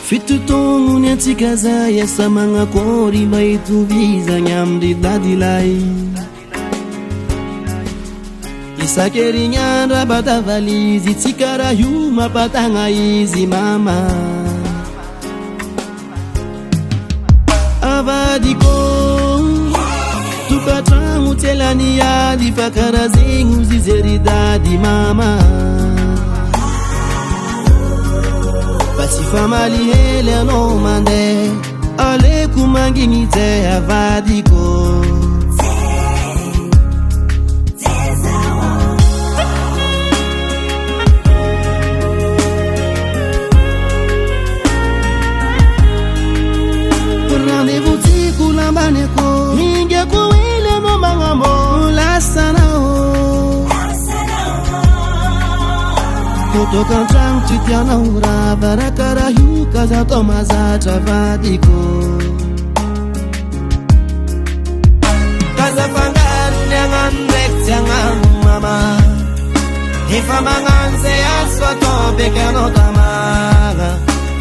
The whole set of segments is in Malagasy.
Fitotono ny antsika zay asa magnakory mba hitovizagny amry dadilay Isan-kerignandro abatavalizy tsy karaha io mampatagna izy mama Avadiko tokatragno tsy elany ady fa karaha zegny ozy izery dady mama Tsy famaly hely anao mandeha aleko mangigny zay avadiko Rendez-vous tsiko lambaneko hingako hely anao magnambo lasanao Totokantragno tsy tianao raha varakaraha io ka za tao mazatra vadiko Kaza fangaro ny agnano ndraiky tsy agnano mama Efa magnano zay azo atao beky anao tamagna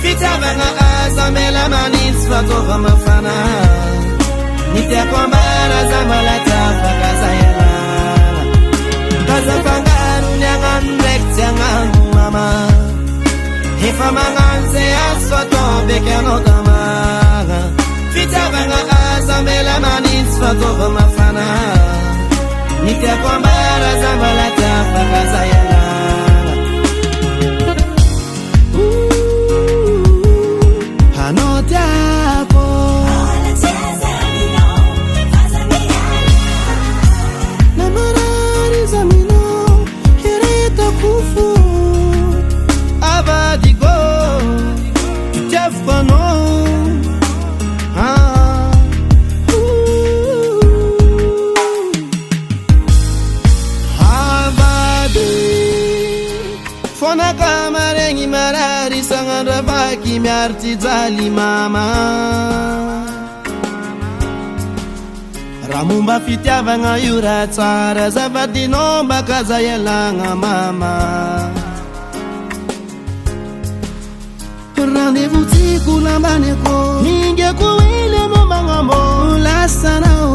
Fitiavagna aza mela manintsy fataova mafana Ny tiako ambara za malatafa kaza ialana Kaza fangaro ny agnano ndraiky tsy agnano Efa magnano zay azo atao beky anao tamagna Fitiavagna aza mela manintsy fataova mafana Ny tiako ambara za malatafa kaza ialana Anao tiako Namarary zaminao hiretako fo Avadiko tiaviko anao Avady Fonaka maregny marary sagnandro avaky miary tsy jaly mama Raha momba fitiavagna io raha tsara zavadinao mba kaza ialagna mama Rendez-vous tsiko lambaneko hingako hely anao magnambo lasanao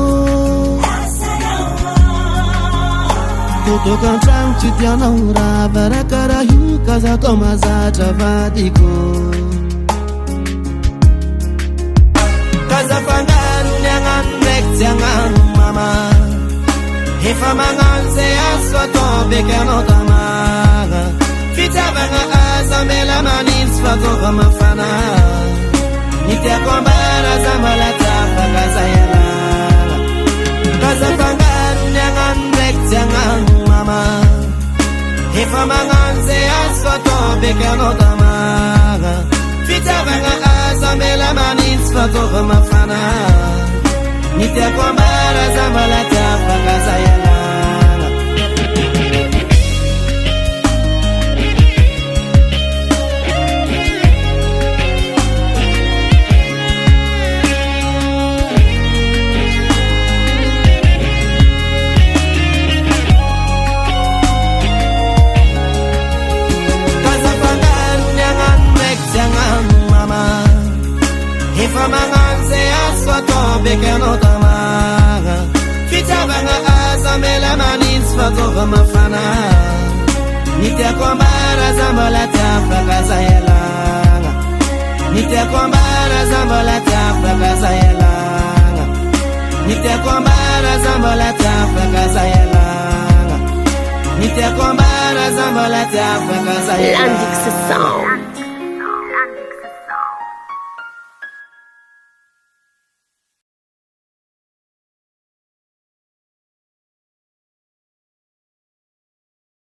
Totokantragno tsy tianao raha varakaraha io ka za tao mazatra vadiko Kaza fangaro ny agnano ndraiky tsy agnano mama Efa magnano zay azo atao beky anao tamagna Fitiavagna aza mela manintsy fataova mafana Ny tiako ambara za malatafa kaza ialana Kaza fangaro ny agnano ndraiky tsy agnano mama Efa magnano zay azo atao beky anao tamagna Fitiavagna aza mela manintsy fataova mafana Ny tiako ambara za malatafa kaza ialana Efa magnano zay azo atao beky anao tamagna Fitiavagna aza mela manintsy fataova mafana Ny tiako ambara za malatafa kaza ialagna Ny tiako ambara za malatafa kaza ialagna Ny tiako ambara za malatafa kaza ialagna Ny tiako ambara za malatafa kaza ialagna